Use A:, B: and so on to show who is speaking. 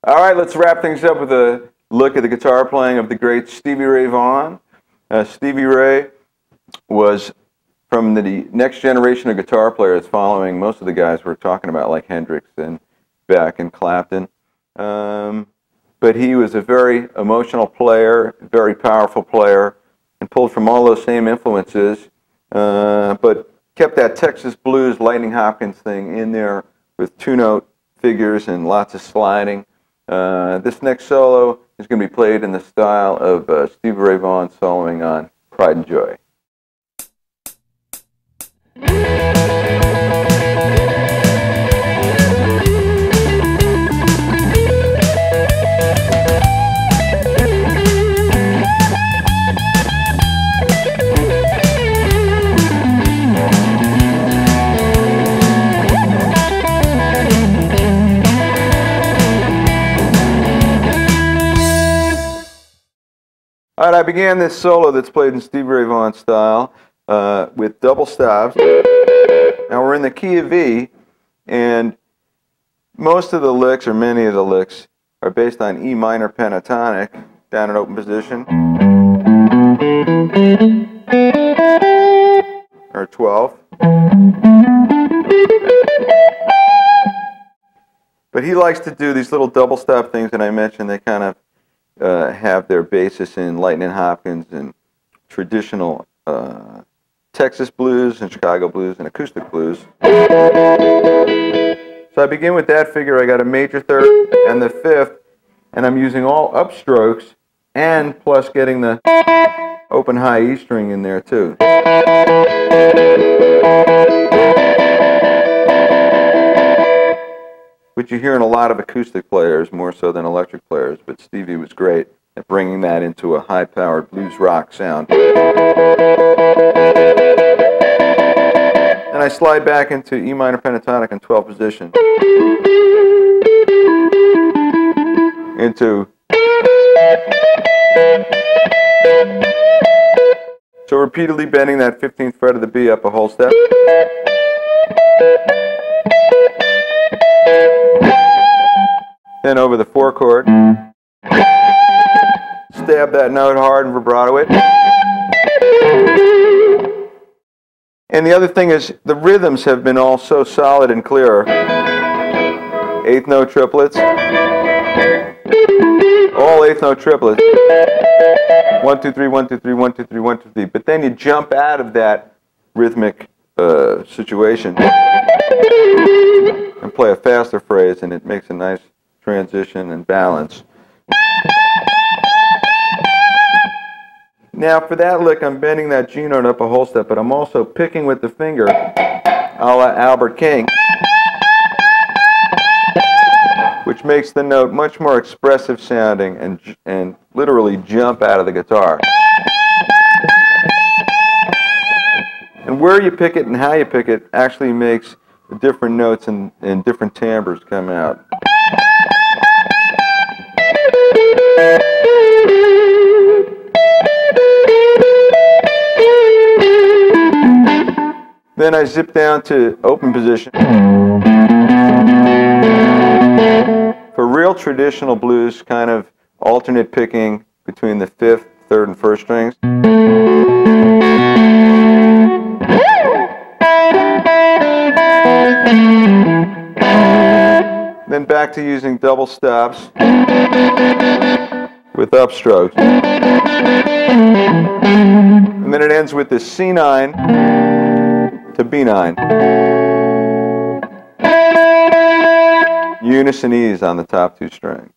A: All right, let's wrap things up with a look at the guitar playing of the great Stevie Ray Vaughan. Stevie Ray was from the next generation of guitar players following most of the guys we're talking about, like Hendrix and Beck and Clapton. But he was a very emotional player, very powerful player, and pulled from all those same influences, but kept that Texas blues Lightning Hopkins thing in there with two-note figures and lots of sliding. This next solo is going to be played in the style of Stevie Ray Vaughan soloing on Pride and Joy. All right, I began this solo that's played in Stevie Ray Vaughan style with double stops. Now we're in the key of E, and most of the licks, or many of the licks, are based on E minor pentatonic, down in open position, or 12. But he likes to do these little double stop things that I mentioned. They kind of have their basis in Lightning Hopkins and traditional Texas blues and Chicago blues and acoustic blues. So I begin with that figure. I got a major third and the fifth, and I'm using all upstrokes and plus getting the open high E string in there too. Which you hear in a lot of acoustic players, more so than electric players, but Stevie was great at bringing that into a high-powered blues rock sound. And I slide back into E minor pentatonic in 12th position. Into... So repeatedly bending that 15th fret of the B up a whole step. Then over the 4 chord, stab that note hard and vibrato it. And the other thing is, the rhythms have been all so solid and clear. 8th note triplets, all 8th note triplets. 1, 2, 3, 1, 2, 3, 1, 2, 3, 1, 2, 3. But then you jump out of that rhythmic situation and play a faster phrase, and it makes a nice transition and balance. Now for that lick, I'm bending that G note up a whole step, but I'm also picking with the finger, a la Albert King, which makes the note much more expressive sounding and literally jump out of the guitar. And where you pick it and how you pick it actually makes the different notes and different timbres come out. Then I zip down to open position. For real traditional blues, kind of alternate picking between the 5th, 3rd, and 1st strings. Then back to using double stops with upstrokes. And then it ends with the C9 to B9. Unison E's on the top 2 strings.